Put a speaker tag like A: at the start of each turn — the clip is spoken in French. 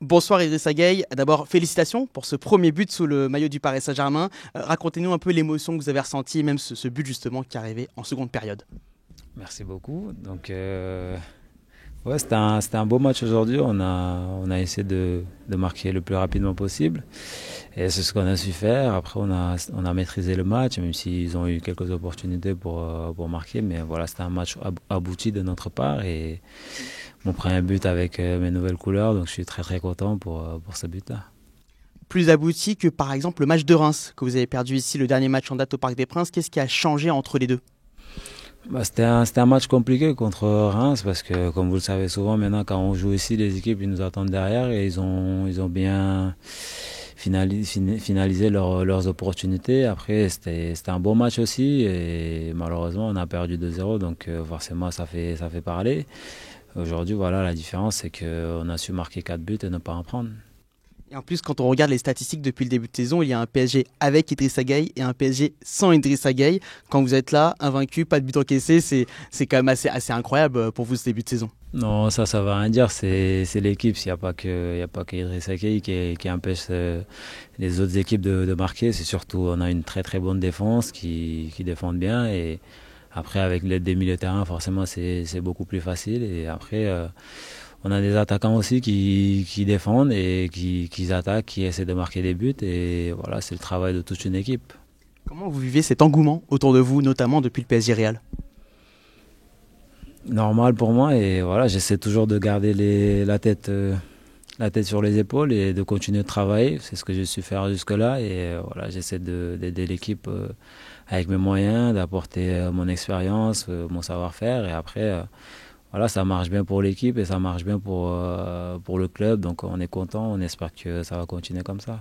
A: Bonsoir Idrissa Gueye. D'abord, félicitations pour ce premier but sous le maillot du Paris Saint-Germain. Racontez-nous un peu l'émotion que vous avez ressentie, et même ce but justement qui est arrivé en seconde période.
B: Merci beaucoup. Donc, ouais, c'était un beau match aujourd'hui. On a essayé de marquer le plus rapidement possible. Et c'est ce qu'on a su faire. Après, on a maîtrisé le match, même s'ils ont eu quelques opportunités pour marquer. Mais voilà, c'était un match abouti de notre part. Et mon premier but avec mes nouvelles couleurs. Donc, je suis très, très content pour ce but-là.
A: Plus abouti que par exemple le match de Reims que vous avez perdu ici, le dernier match en date au Parc des Princes. Qu'est-ce qui a changé entre les deux?
B: C'était un match compliqué contre Reims parce que, comme vous le savez souvent, maintenant, quand on joue ici, les équipes ils nous attendent derrière et ils ont bien finalisé leurs opportunités. Après, c'était un bon match aussi et malheureusement, on a perdu 2-0, donc forcément, ça fait parler. Aujourd'hui, voilà, la différence, c'est qu'on a su marquer 4 buts et ne pas en prendre.
A: Et en plus, quand on regarde les statistiques depuis le début de saison, il y a un PSG avec Idrissa Gueye et un PSG sans Idrissa Gueye. Quand vous êtes là, invaincu, pas de but encaissé, c'est quand même assez incroyable pour vous ce début de saison.
B: Non, ça va rien dire. C'est l'équipe. Il y a pas que Idrissa Gueye qui empêche les autres équipes de marquer. C'est surtout, on a une très très bonne défense qui défendent bien. Et après, avec l'aide des milieux de terrain, forcément, c'est beaucoup plus facile. Et après, on a des attaquants aussi qui défendent et qui attaquent, qui essaient de marquer des buts. Et voilà, c'est le travail de toute une équipe.
A: Comment vous vivez cet engouement autour de vous, notamment depuis le PSG Real?
B: Normal pour moi et voilà, j'essaie toujours de garder la tête sur les épaules et de continuer de travailler. C'est ce que j'ai su faire jusque-là et voilà, j'essaie d'aider l'équipe avec mes moyens, d'apporter mon expérience, mon savoir-faire et après voilà, ça marche bien pour l'équipe et ça marche bien pour le club, donc on est content, on espère que ça va continuer comme ça.